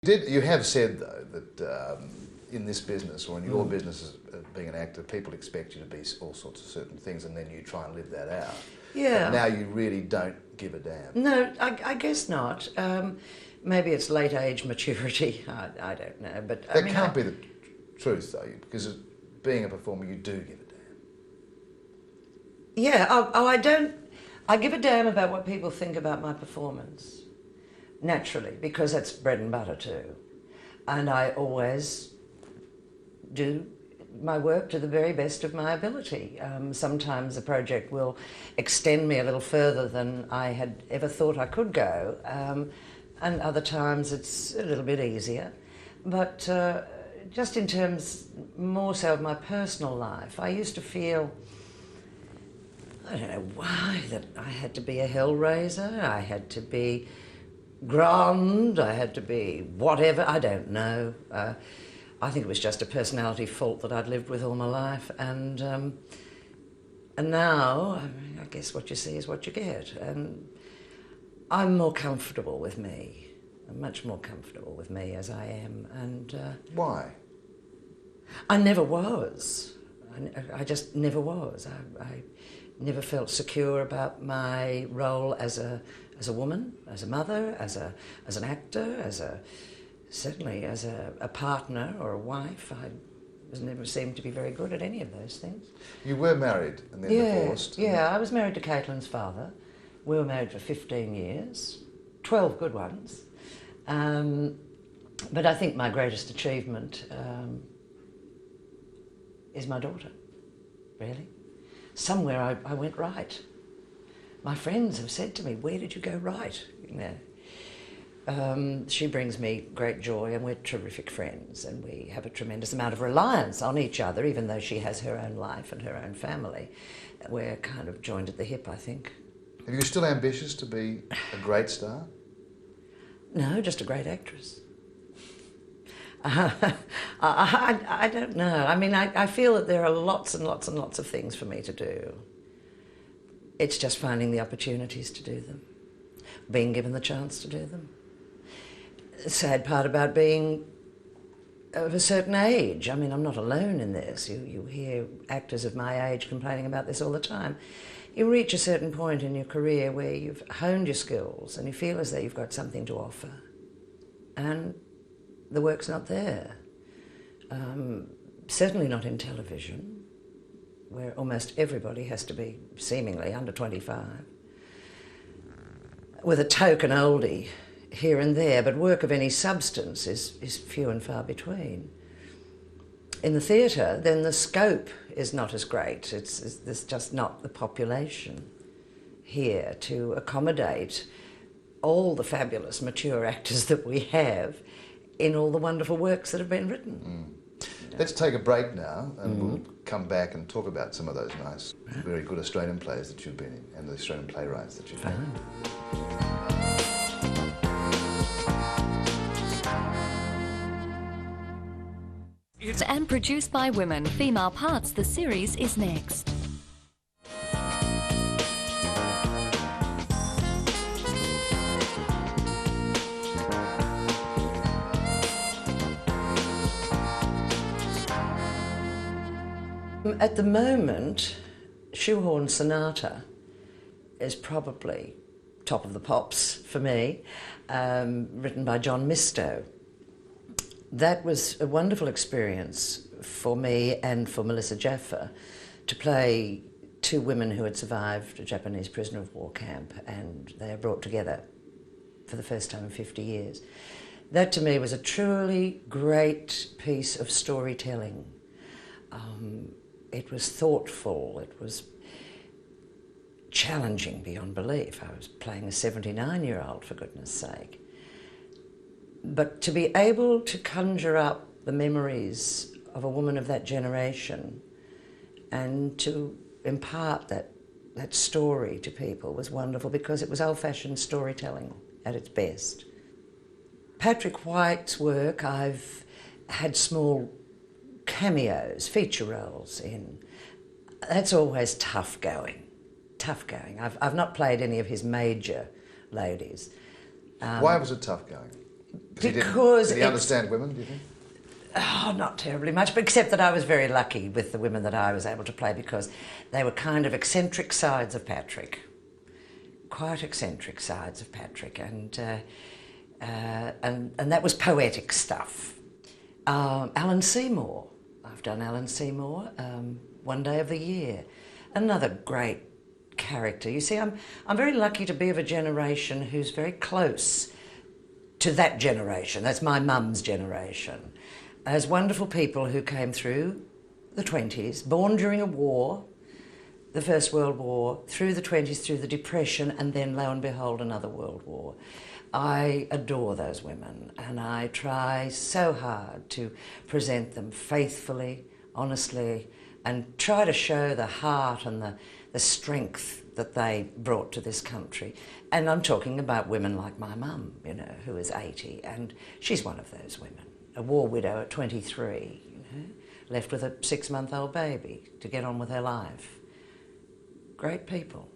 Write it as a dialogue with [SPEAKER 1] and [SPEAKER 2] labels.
[SPEAKER 1] You have said, though, that in this business, or in your business as being an actor, people expect you to be all sorts of certain things, and then you try and live that out.
[SPEAKER 2] Yeah.
[SPEAKER 1] But now you really don't give a damn.
[SPEAKER 2] No, I guess not. Maybe it's late age maturity. I don't know, but
[SPEAKER 1] That can't be the truth, though, because being a performer, you do give a damn.
[SPEAKER 2] Yeah. I don't. I give a damn about what people think about my performance, naturally, because that's bread and butter too, and I always do my work to the very best of my ability. Sometimes a project will extend me a little further than I had ever thought I could go, and other times it's a little bit easier. But just in terms more so of my personal life, I used to feel, I don't know why, that I had to be a hellraiser, I had to be grand, I had to be whatever, I don't know. I think it was just a personality fault that I'd lived with all my life, and now, I mean, I guess what you see is what you get, and I'm more comfortable with me. I'm much more comfortable with me as I am, and...
[SPEAKER 1] Why?
[SPEAKER 2] I never was. I just never was. I never felt secure about my role as a woman, as a mother, as an actor, certainly as a partner or a wife. I never seemed to be very good at any of those things.
[SPEAKER 1] You were married and then divorced?
[SPEAKER 2] Yeah, I was married to Caitlin's father. We were married for 15 years, 12 good ones. But I think my greatest achievement is my daughter, really. Somewhere I went right. My friends have said to me, where did you go right? You know. She brings me great joy, and we're terrific friends, and we have a tremendous amount of reliance on each other, even though she has her own life and her own family. We're kind of joined at the hip, I think.
[SPEAKER 1] Are you still ambitious to be a great star?
[SPEAKER 2] No, just a great actress. I don't know. I mean, I feel that there are lots and lots and lots of things for me to do. It's just finding the opportunities to do them, being given the chance to do them. The sad part about being of a certain age, I mean, I'm not alone in this. You hear actors of my age complaining about this all the time. You reach a certain point in your career where you've honed your skills and you feel as though you've got something to offer, and the work's not there. Certainly not in television, where almost everybody has to be seemingly under 25, with a token oldie here and there, but work of any substance is few and far between. In the theatre, then the scope is not as great. There's just not the population here to accommodate all the fabulous mature actors that we have in all the wonderful works that have been written.
[SPEAKER 1] Let's take a break now, and we'll come back and talk about some of those nice, very good Australian plays that you've been in, and the Australian playwrights that you've had.
[SPEAKER 3] And produced by women, Female Parts, the series is next.
[SPEAKER 2] At the moment, Shoehorn Sonata is probably top of the pops for me, written by John Misto. That was a wonderful experience for me and for Melissa Jaffa to play two women who had survived a Japanese prisoner of war camp, and they are brought together for the first time in 50 years. That to me was a truly great piece of storytelling. It was thoughtful, it was challenging beyond belief. I was playing a 79-year-old, for goodness sake. But to be able to conjure up the memories of a woman of that generation and to impart that story to people was wonderful, because it was old-fashioned storytelling at its best. Patrick White's work, I've had small cameos, feature roles in. That's always tough going. I've not played any of his major ladies.
[SPEAKER 1] Why was it tough going?
[SPEAKER 2] Because
[SPEAKER 1] did he understand women, do you think?
[SPEAKER 2] Oh, not terribly much, but except that I was very lucky with the women that I was able to play because they were kind of eccentric sides of Patrick. Quite eccentric sides of Patrick, and that was poetic stuff. Alan Seymour. I've done Alan Seymour, One Day of the Year. Another great character. You see, I'm very lucky to be of a generation who's very close to that generation. That's my mum's generation. As wonderful people who came through the 20s, born during a war, the First World War, through the 20s, through the Depression, and then, lo and behold, another World War. I adore those women, and I try so hard to present them faithfully, honestly, and try to show the heart and the strength that they brought to this country. And I'm talking about women like my mum, you know, who is 80, and she's one of those women. A war widow at 23, you know, left with a 6-month-old baby to get on with her life. Great people.